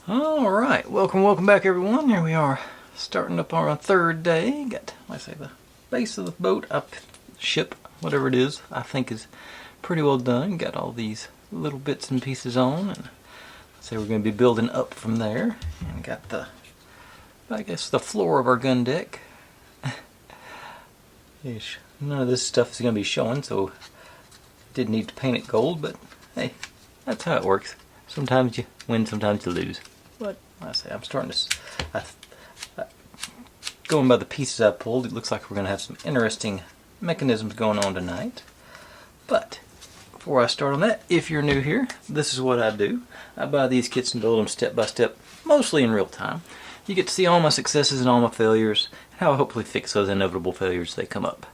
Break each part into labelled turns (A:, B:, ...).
A: Alright, welcome back everyone. Here we are, starting up our third day. Got, like I say, the base of the boat up, ship, whatever it is, I think is pretty well done. Got all these little bits and pieces on, and say we're going to be building up from there. And got the, I guess, the floor of our gun deck. Ish. None of this stuff is going to be showing, so did need to paint it gold, but hey, that's how it works. Sometimes you win, sometimes you lose. But like I say, I'm starting to, going by the pieces I pulled, it looks like we're going to have some interesting mechanisms going on tonight. But before I start on that, if you're new here, this is what I do. I buy these kits and build them step by step, mostly in real time. You get to see all my successes and all my failures, and how I hopefully fix those inevitable failures as they come up.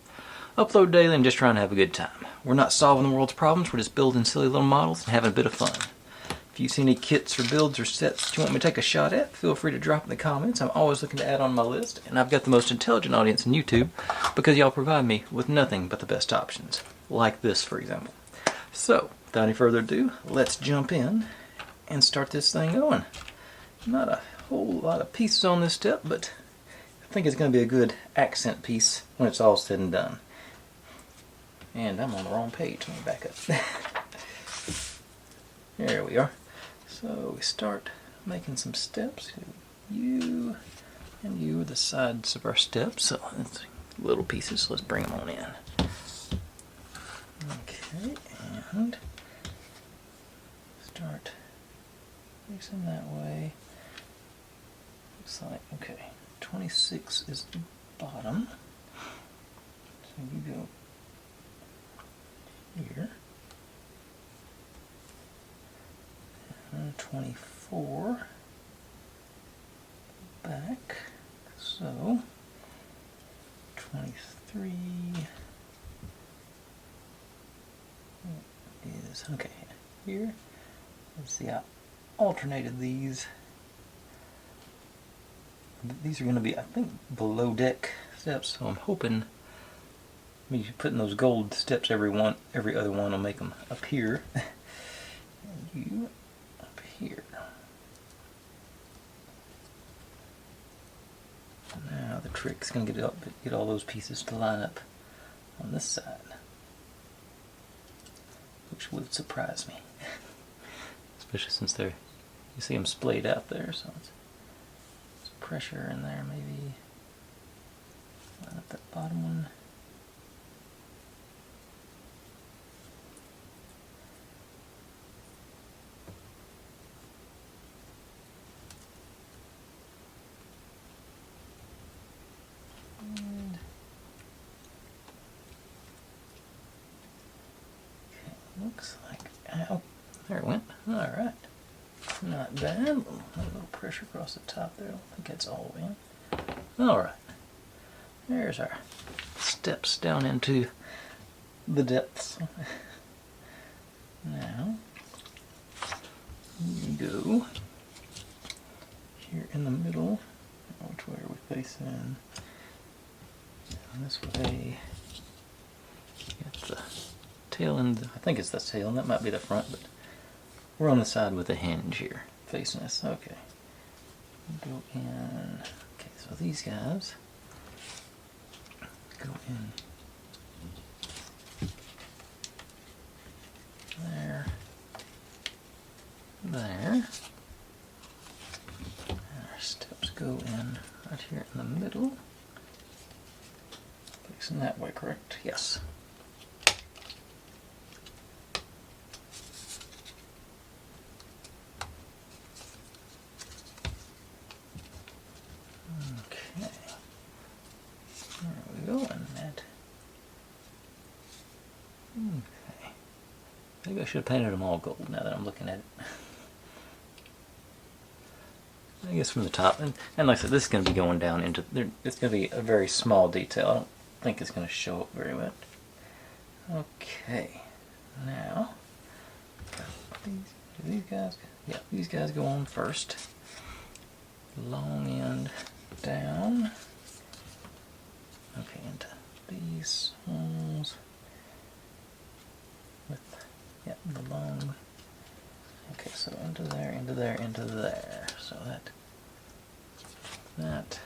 A: Upload daily and just trying to have a good time. We're not solving the world's problems, we're just building silly little models and having a bit of fun. If you see any kits or builds or sets that you want me to take a shot at, feel free to drop in the comments. I'm always looking to add on my list, and I've got the most intelligent audience in YouTube because y'all provide me with nothing but the best options, like this for example. So, without any further ado, let's jump in and start this thing going. Not a whole lot of pieces on this step, but I think it's going to be a good accent piece when it's all said and done. And I'm on the wrong page. Let me back up. There we are. So we start making some steps. You and you are the sides of our steps. So it's little pieces. So let's bring them on in. Okay, and start facing that way. Looks like, okay, 26 is the bottom. So you go here. And 24 back, so 23 is, okay, here, let's see, I alternated these. These are going to be, I think, below deck steps, so I'm hoping me putting those gold steps every other one will make them appear. And you here. Now the trick's going to get all those pieces to line up on this side, which would surprise me, especially since you see them splayed out there. So it's pressure in there. Maybe line up that bottom one. Looks like, ow, there it went. Alright. Not bad. A little pressure across the top there. I don't think that's all the way in. Alright. There's our steps down into the depths. Now, you go here in the middle. Which way are we facing? This way. Get the tail end. I think it's the tail, and that might be the front, but we're on the side with the hinge here, facing us. Okay. Go in. Okay, so these guys go in there, there, and our steps go in right here in the middle. Facing that way, correct? Yes. Okay. There we go, and that. Okay. Maybe I should have painted them all gold now that I'm looking at it. I guess from the top, and like I said, this is going to be going down into there. It's going to be a very small detail. I don't think it's going to show up very much. Okay, now these guys, yeah, these guys go on first. Long end down. Okay, into these holes with, yeah, the long. Okay, so into there, into there, into there. So that.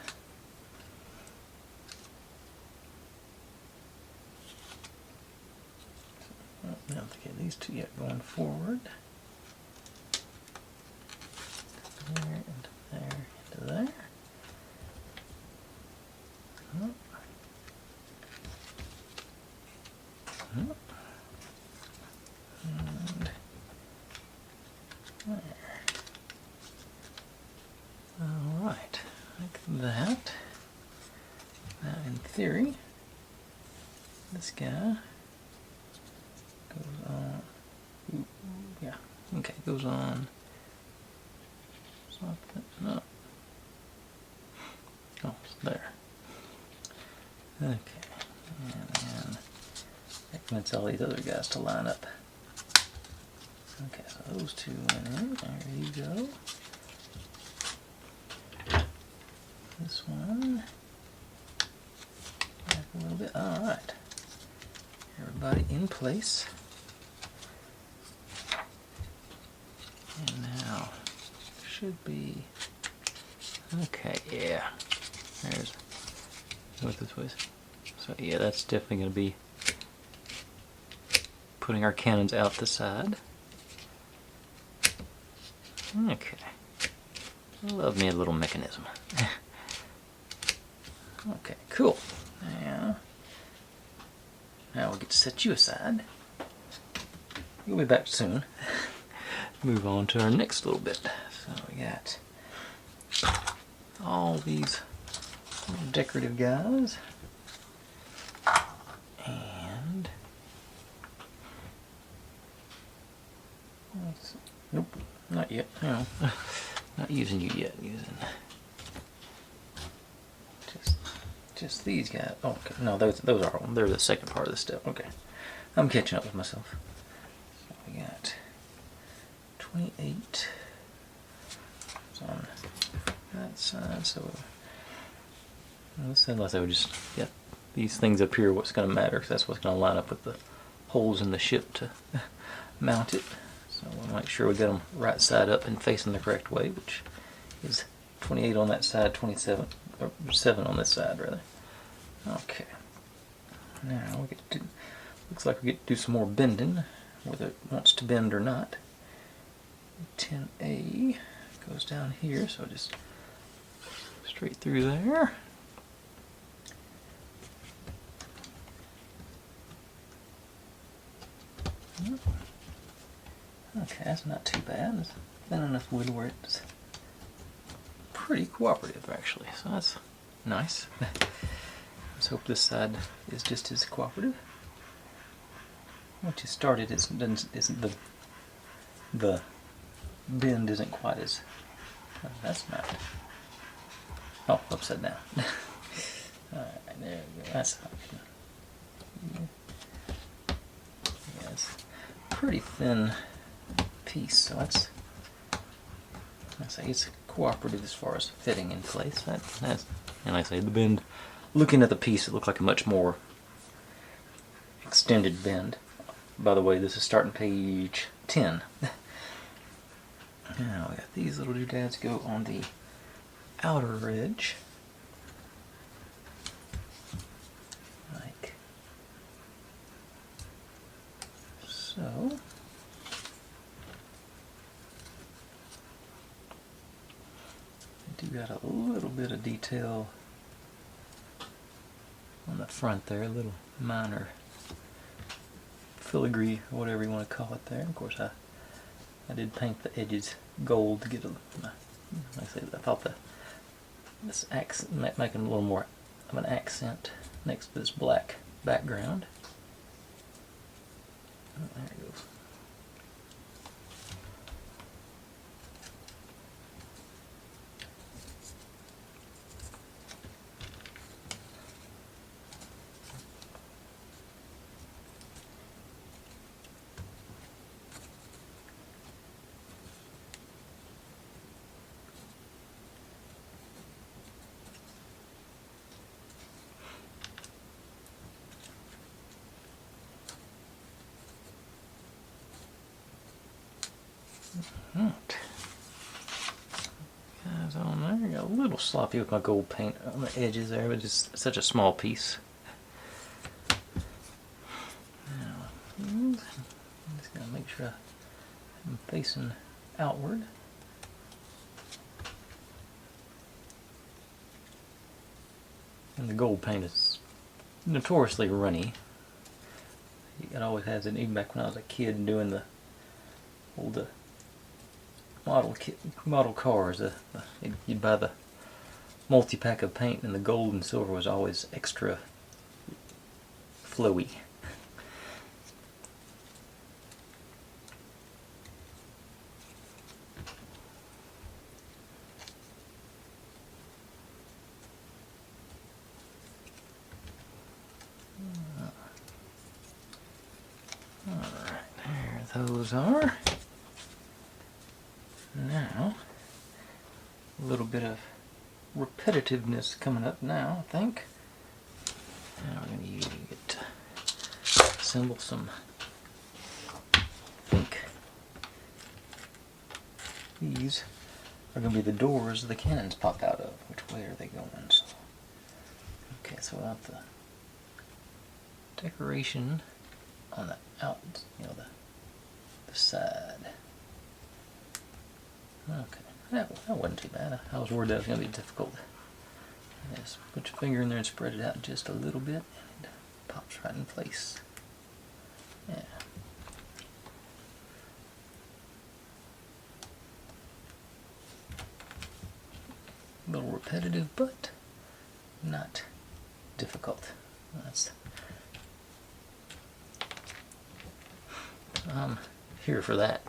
A: Okay, these two yet going forward. There, into there, into there. And there. Alright, like that. Now in theory, this guy goes on. Yeah, okay, goes on something. No. Oh, it's there. Okay, and then that convince all these other guys to line up. Okay, so those two went in. There you go. This one. Back a little bit. Alright. Everybody in place. And now should be okay, yeah. There's what this was. So yeah, that's definitely gonna be putting our cannons out the side. Okay. Love me a little mechanism. Okay, cool. Now we'll get to set you aside. You'll be back soon. Move on to our next little bit. So we got all these little decorative guys. And nope, not yet. No, not using you yet. Using just these guys. Oh, okay. No, those are they're the second part of the step. Okay, I'm catching up with myself. So we got 28 on that side. So unless I would just these things up here. What's going to matter? Because that's what's going to line up with the holes in the ship to mount it. So we'll make sure we get them right side up and facing the correct way, which is 28 on that side, 27 or 7 on this side rather. Okay. Now we get to looks like we get to do some more bending, whether it wants to bend or not. 10A goes down here, so just straight through there. Okay, that's not too bad. There's been enough wood where it's pretty cooperative actually, so that's nice. Let's hope this side is just as cooperative. Once you started, isn't the bend isn't quite as that's not. Oh, upside down. Alright, there we go. That's yeah, it's a pretty thin piece, so that's I say it's cooperative as far as fitting in place. That's and like I say the bend. Looking at the piece, it looked like a much more extended bend. By the way, this is starting page 10. Now we got these little doodads go on the outer edge. Like so. I do got a little bit of detail on the front there, a little minor filigree or whatever you want to call it there. Of course I did paint the edges gold to get like I say, I thought this accent making a little more of an accent next to this black background. Oh, there it goes. Right. goes on there. Got a little sloppy with my gold paint on the edges there, but just such a small piece. Now, I'm just gonna make sure I'm facing outward. And the gold paint is notoriously runny. It always has it, even back when I was a kid doing the old model cars. You'd buy the multi-pack of paint, and the gold and silver was always extra flowy. Alright, there those are. Now, a little bit of repetitiveness coming up now, I think. Now we're going to use it to assemble some, I think these are going to be the doors the cannons pop out of. Which way are they going? So, okay, so we want the decoration on the out, the side. Okay, that wasn't too bad. I was worried that was going to be difficult. Just put your finger in there and spread it out just a little bit, and it pops right in place. Yeah. A little repetitive, but not difficult. I'm here for that.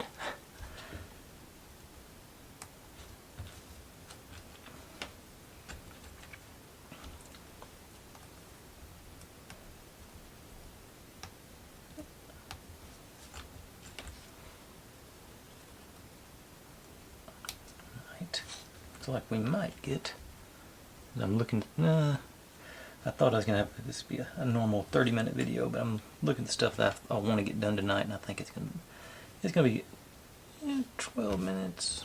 A: Right. Looks like we might get. I'm looking. I thought I was going to have this be a normal 30-minute video, but I'm looking at the stuff that I want to get done tonight, and I think it's going to be 12 minutes,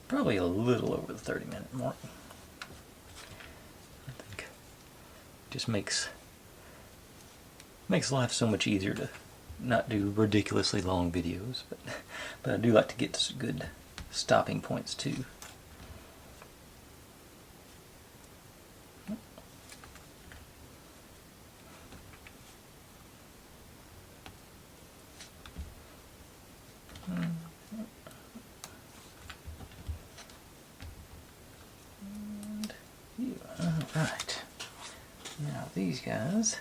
A: probably a little over the 30-minute mark. I think it just makes life so much easier to not do ridiculously long videos, but I do like to get to some good stopping points too. Alright, now these guys,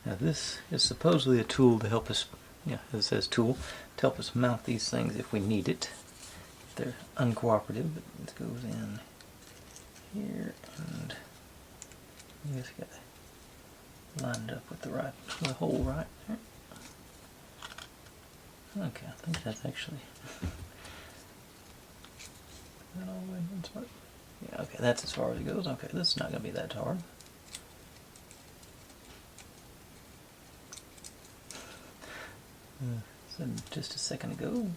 A: now this is supposedly a tool to help us, it says tool, to help us mount these things if we need it. They're uncooperative, but this goes in here, and you just got to line it up with the hole right there. Okay, I think that's actually that all the way in smart? Yeah, okay, that's as far as it goes. Okay, this is not going to be that hard. Said just a second ago.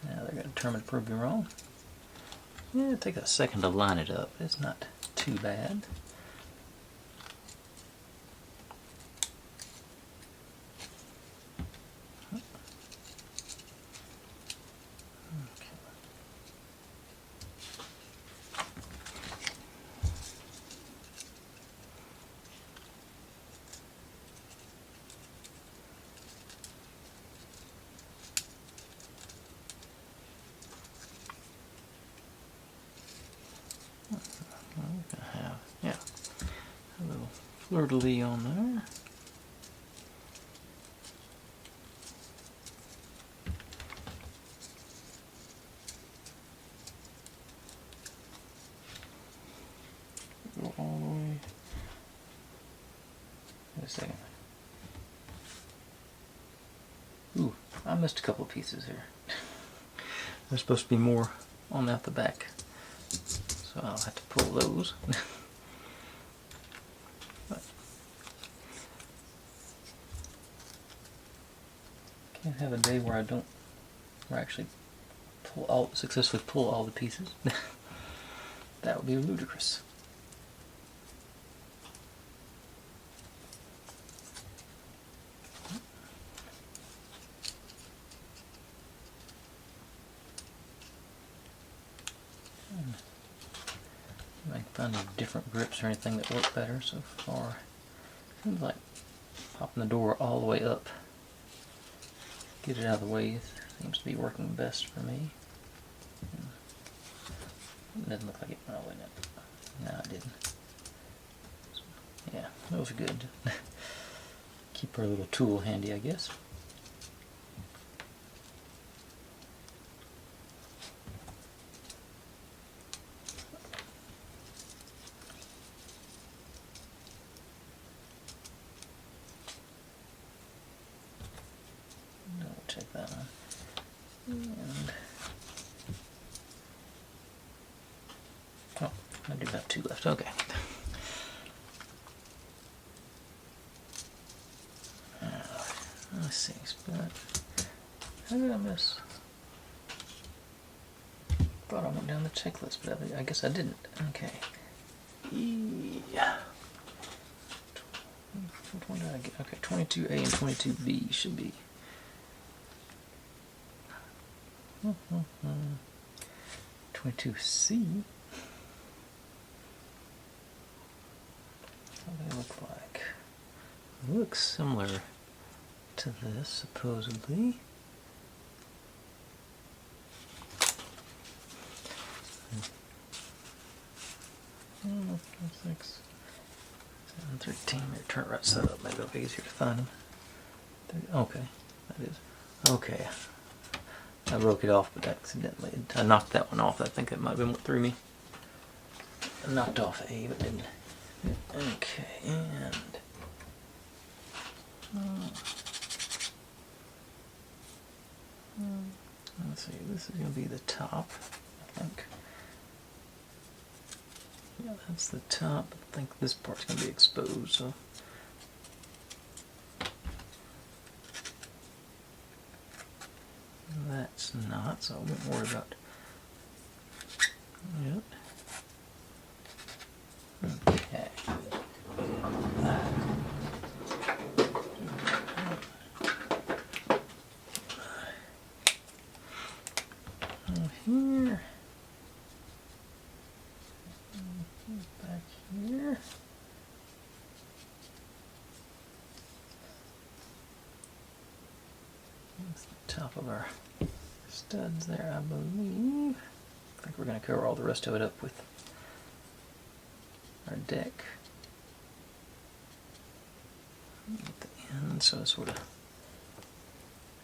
A: Now they're going to determine to prove me wrong. Yeah, it takes a second to line it up. It's not too bad. Fleur-de-lis on there. Go all the way. Wait a second. Ooh, I missed a couple of pieces here. There's supposed to be more on out the back, so I'll have to pull those. can't have a day where I actually successfully pull all the pieces. That would be ludicrous. I can find any different grips or anything that work better so far. Seems like popping the door all the way up, get it out of the way, seems to be working best for me. It doesn't look like it went all the way up. No, it didn't. Yeah, that was good. Keep our little tool handy, I guess. Double check that one. And oh, I do have 2 left. Okay. Let's see, split. How did I miss? Thought I went down the checklist, but I guess I didn't. Okay. Yeah. Which one did I get? Okay, 22A and 22B should be. 22C. What do they look like? It looks similar to this, supposedly. Oh, 6, 7, 13. Maybe turn it right side up. Maybe it'll be easier to find them. Okay, that is. Okay. I broke it off, but accidentally. I knocked that one off. I think that might have been what threw me. I knocked off A, but didn't. Okay, and. Let's see, this is going to be the top, I think. Yeah, that's the top. I think this part's going to be exposed, so. That's not, so I won't worry about it. Okay. Here. Back here. That's the top of our studs there, I believe. I think we're going to cover all the rest of it up with our deck. At the end, so it's sort of.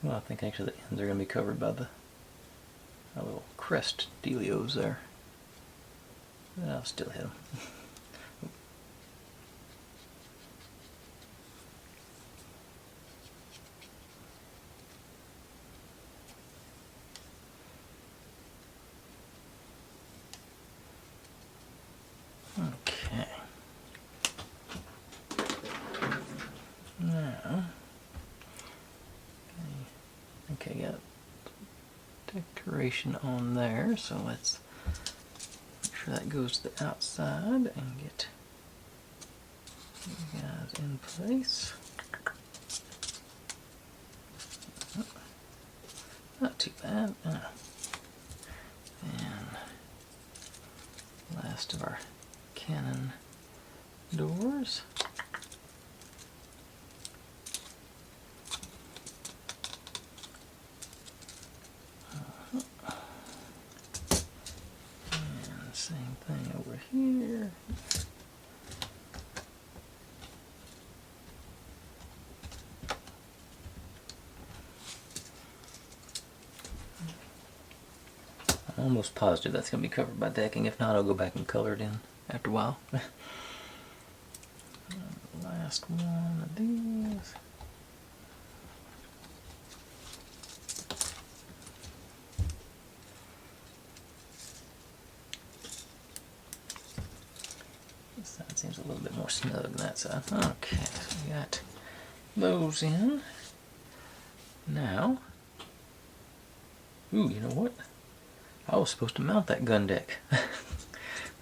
A: Well, I think actually the ends are going to be covered by the little crest dealios there. But I'll still hit them. Okay. Now, okay, got decoration on there, so let's make sure that goes to the outside and get you guys in place. Not too bad. And last of our cannon doors. And same thing over here. I'm almost positive that's going to be covered by decking. If not, I'll go back and color it in after a while. Last one of these. This side seems a little bit more snug than that side. Okay, so we got those in. Now, ooh, you know what? I was supposed to mount that gun deck.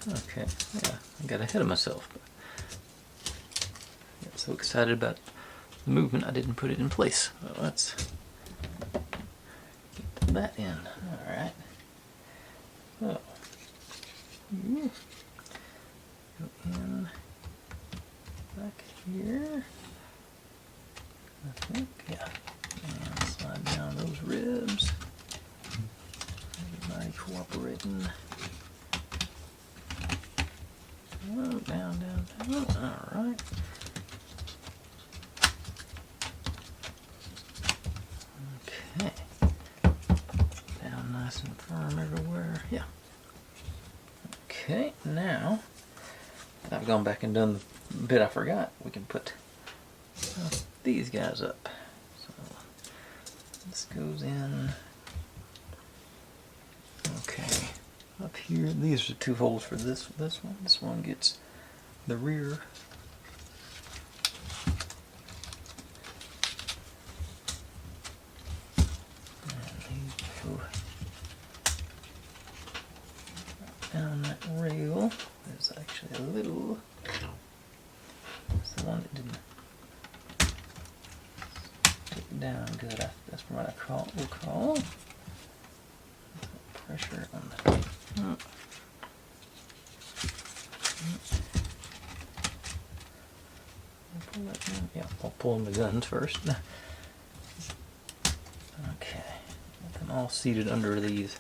A: Okay, yeah, I got ahead of myself. I got so excited about the movement, I didn't put it in place. Well, let's get that in. All right. So, go in back here. I think, yeah. And slide down those ribs. Everybody cooperating. Oh, down, down, down. All right. Okay. Down nice and firm everywhere. Yeah. Okay, now I've gone back and done the bit I forgot. We can put these guys up. So this goes in. Okay, up here, these are 2 holes for this one. This one gets the rear. And these go down that rail. There's actually a little. It's the one that didn't stick down good. That's what I will call pressure on the. Pull that in. Yeah, I'll pull in the guns first. Okay, get them all seated under these.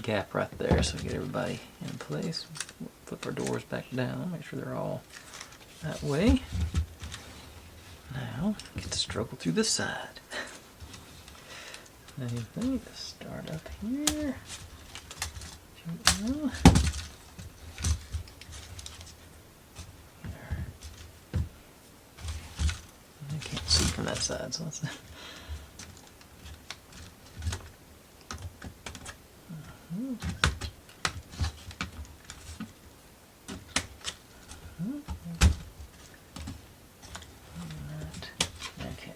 A: Gap right there, so get everybody in place. Flip our doors back down, make sure they're all that way. Now, get to struggle through this side. Anything to start up here. Here. I can't see from that side, so let's. Okay.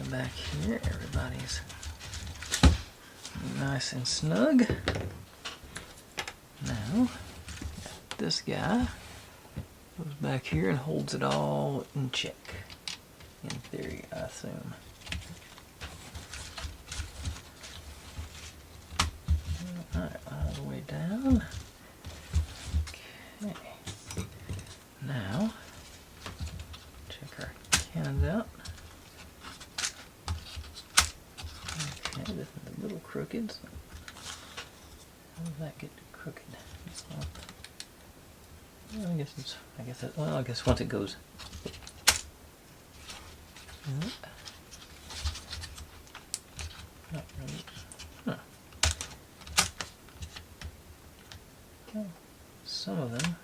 A: Back here, everybody's nice and snug. Now, this guy goes back here and holds it all in check. In theory, I assume. Alright, all the way down. Okay. Now, check our cannons out. Okay, this is a little crooked. So how does that get crooked? Well, I guess once it goes. Not really. Huh. Okay. Some of them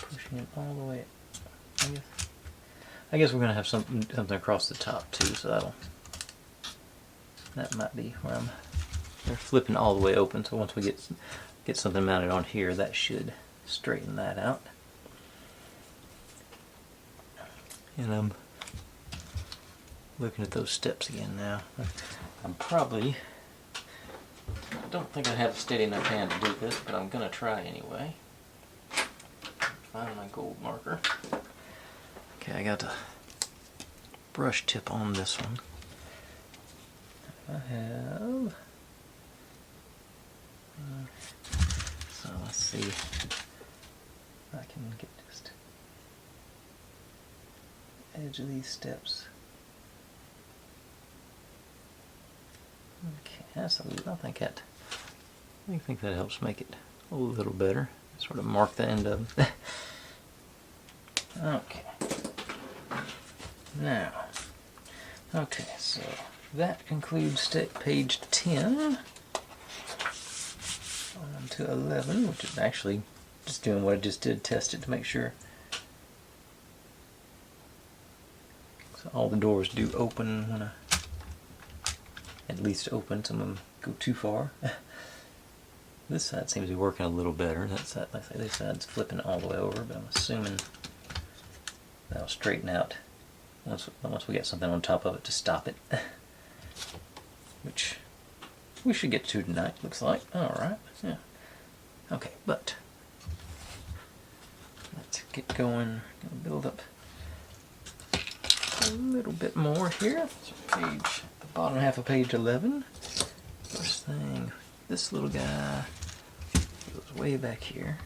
A: pushing it all the way. I guess we're gonna have something across the top too, so that might be where they're flipping all the way open. So once we get something mounted on here, that should straighten that out. And I'm looking at those steps again now. I don't think I have a steady enough hand to do this, but I'm gonna try anyway. Find my gold marker. Okay, I got a brush tip on this one. I have. So let's see if I can get just the edge of these steps. Okay, that's a little. I think that helps make it a little better. Sort of mark the end of them. Okay. Now, okay, so that concludes page 10 on to 11, which is actually just doing what I just did, test it to make sure. So all the doors do open when at least open. Some of them go too far. This side seems to be working a little better. That side, like I say, this side's flipping all the way over, but I'm assuming that'll straighten out once we get something on top of it to stop it. Which we should get to tonight, looks like. Alright, yeah. Okay, but let's get going. Gonna build up a little bit more here. Page, the bottom half of page 11. First thing, this little guy goes way back here.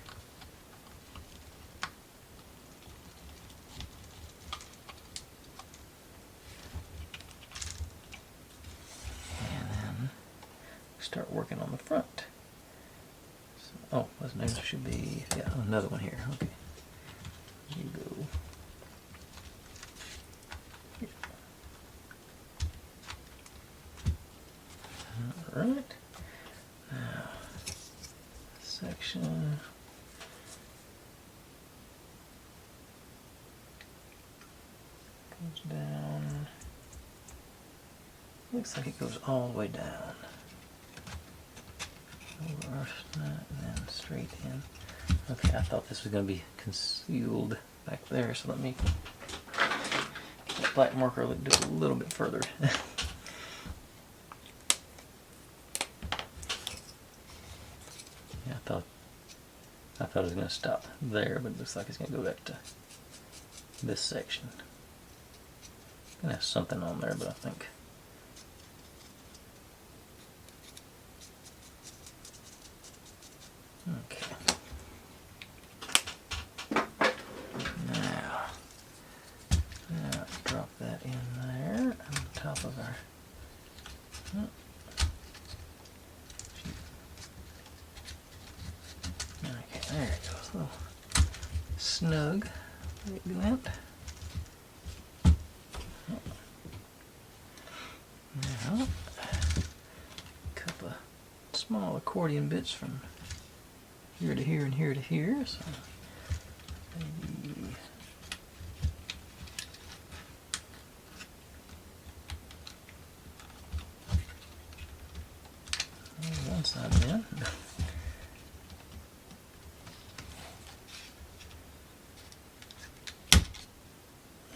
A: And then start working on the front. So, oh, what's next? There should be, yeah, another one here. Okay. You go. Here. All right. Now, section. Goes down. Looks like it goes all the way down. Over that and then straight in. Okay, I thought this was going to be concealed back there, so let me get that black marker just a little bit further. Yeah, I thought it was going to stop there, but it looks like it's going to go back to this section. Gonna have something on there, but I think okay. Now drop that in there on top of our. Okay, there it goes. A little snug. Like that. Now, a couple of small accordion bits from here to here and here to here. So maybe one side then.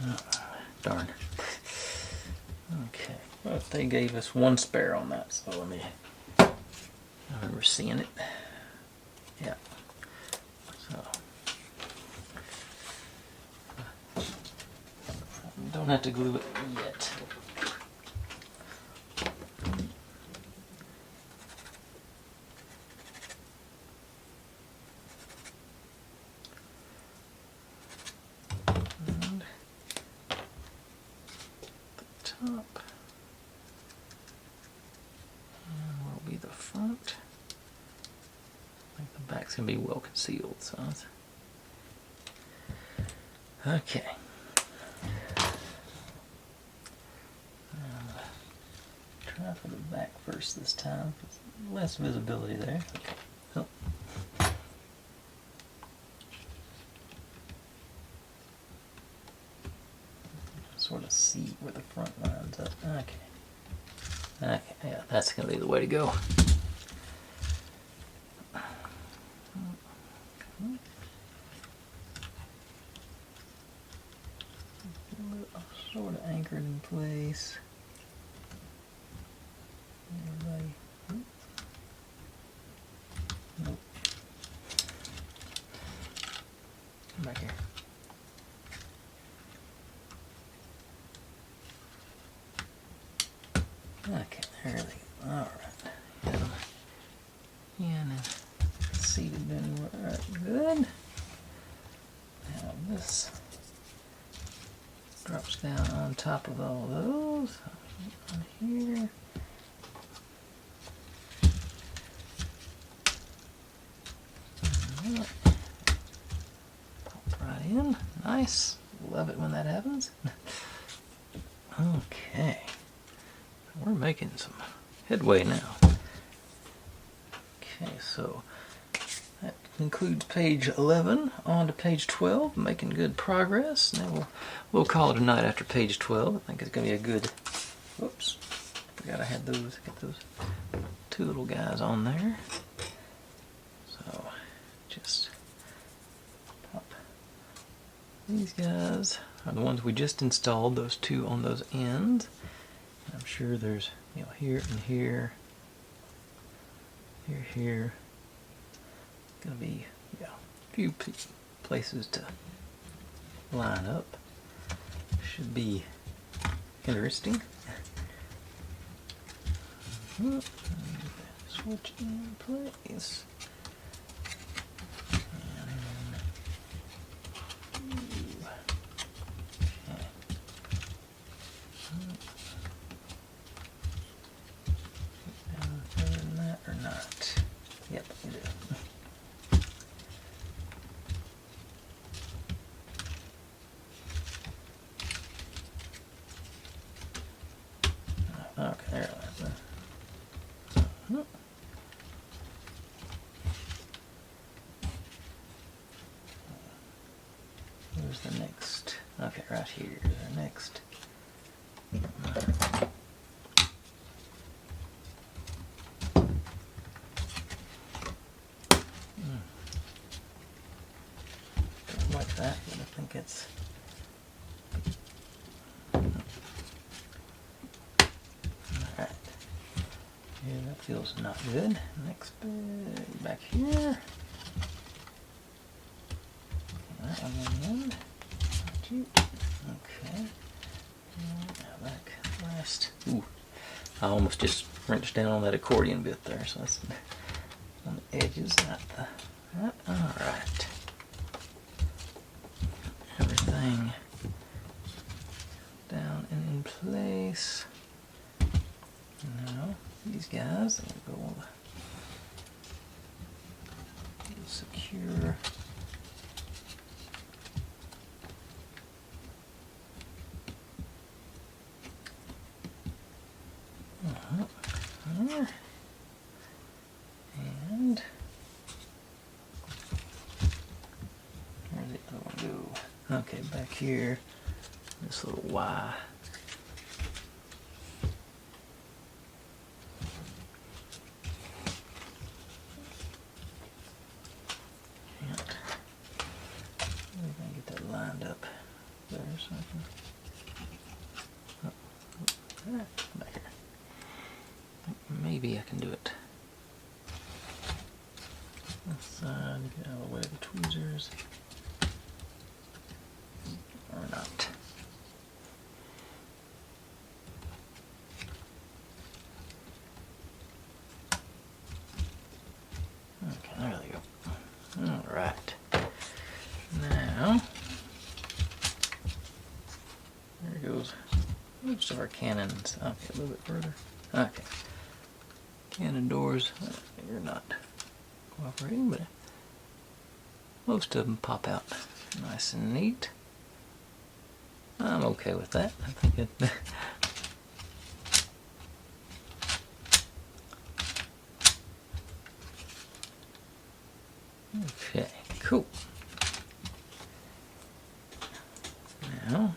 A: Oh, darn. Okay. Well, they gave us one spare on that, so let me. I remember seeing it. Yeah. So don't have to glue it yet. And the top. And will be the front. I think the back's going to be well concealed, so it's okay. Try for the back first this time. Less visibility there. Okay. Oh. Sort of see where the front lines up. Okay. Okay, yeah, that's going to be the way to go. Sort of anchored in place. Everybody. Nope. Come back here. Okay, there they go. Alright. Yeah, now seated in right good. Now this drops down on top of all those. On here. Pop right in. Nice. Love it when that happens. Okay. We're making some headway now. Okay, so that concludes page 11. On to page 12. Making good progress. Now we'll call it a night after page 12. I think it's going to be a good. Whoops. Forgot I had those. Get those two little guys on there. these guys are the ones we just installed, those two on those ends. And I'm sure there's, you know, here and here, here. Gonna be, yeah, a few places to line up. Should be interesting. Switch in place. Okay, there it is. Where's the next? Okay, right here. The next. Don't like that, but I think it's. Yeah, that feels not good. Next bit back here. That one in. Okay. Now back last. Ooh, I almost just wrenched down on that accordion bit there, so that's on the edges, not the. Alright. Everything down and in place. Now, these guys, they'll go secure. There. And where'd the other one go? Okay, back here, this little Y. Back here. Maybe I can do it. This side, get out of the way of the tweezers. Or not. Okay, there they go. Alright. Now, there goes most of our cannons. Okay, a little bit further. Okay. Cannon doors, you're not cooperating, but most of them pop out nice and neat. I'm okay with that. I think it. Okay, cool. Now,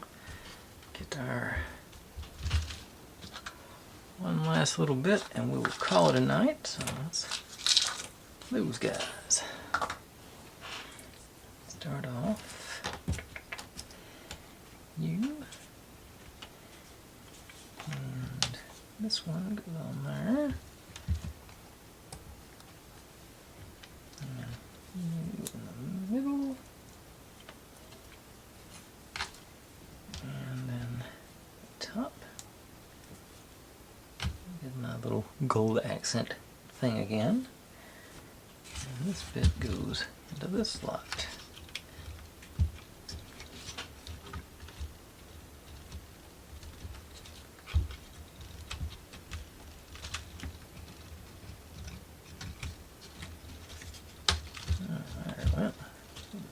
A: get our one last little bit and we will call it a night. So let's those guys. Start off you. And this one goes on there. And you in the middle. And then the top. Get my little gold accent thing again. And this bit goes into this slot.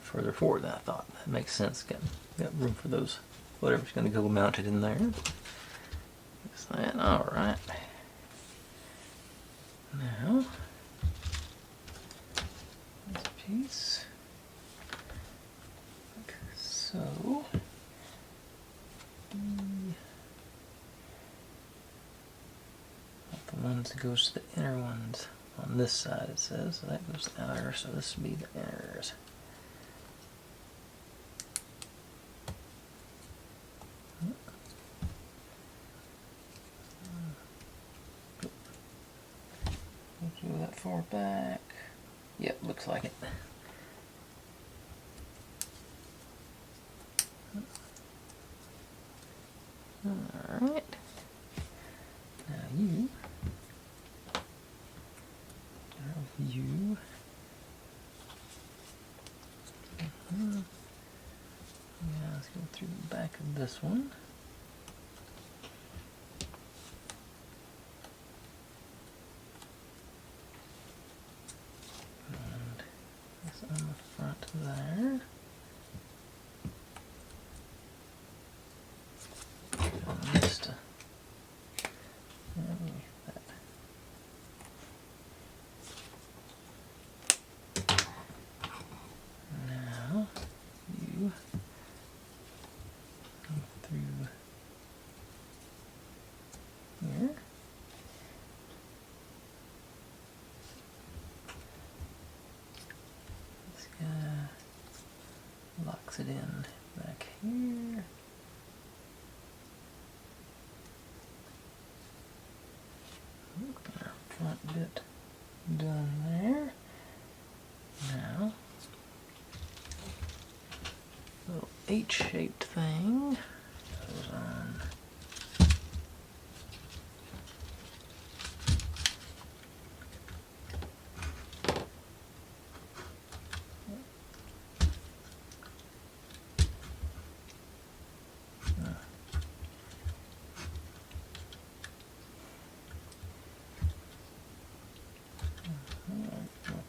A: Further forward than I thought. That makes sense. Got room for those, whatever's going to go mounted in there. Just that. All right. Now, this piece, like so. Not the ones that goes to the inner ones on this side. It says so that goes to the outer. So this would be the inners. far back. Yep, looks like it. Alright. Now you. Yeah, let's go through the back of this one. And this on the front there. I missed that. Now you go through here. This guy locks it in back here. Our front bit done there. Now, little H-shaped thing goes on.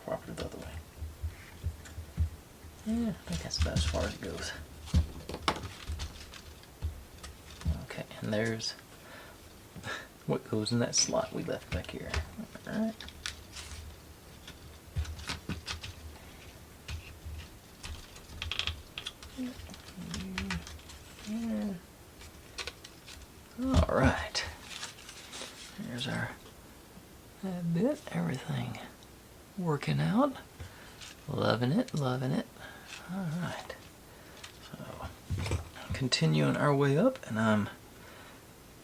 A: Proper the other way. Yeah, I think that's about as far as it goes. Okay, and there's what goes in that slot we left back here. Alright. Alright. Here's our bit, everything working out. Loving it, loving it. Alright. So, continuing our way up, and I'm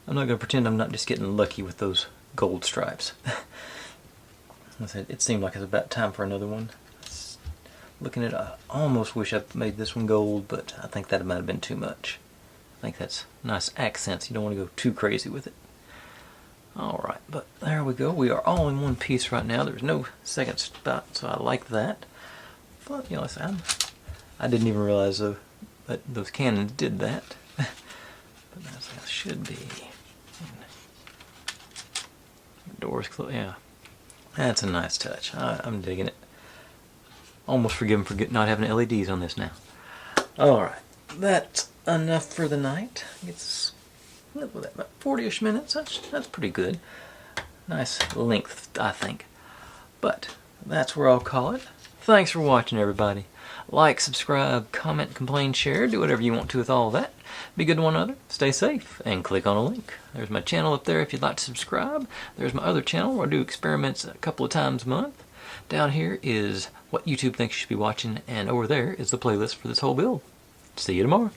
A: not going to pretend I'm not just getting lucky with those gold stripes. I said, it seemed like it's about time for another one. Looking at it, I almost wish I'd made this one gold, but I think that might have been too much. I think that's nice accents. You don't want to go too crazy with it. Alright, but there we go. We are all in one piece right now. There's no second spot, so I like that. But, you know, I didn't even realize that those cannons did that. But that's how it should be. The door's closed. Yeah. That's a nice touch. I'm digging it. Almost forgive him for not having LEDs on this now. Alright, that's enough for the night. It's about 40-ish minutes. That's pretty good. Nice length, I think. But that's where I'll call it. Thanks for watching, everybody. Like, subscribe, comment, complain, share. Do whatever you want to with all that. Be good to one another. Stay safe. And click on a link. There's my channel up there if you'd like to subscribe. There's my other channel where I do experiments a couple of times a month. Down here is what YouTube thinks you should be watching. And over there is the playlist for this whole build. See you tomorrow.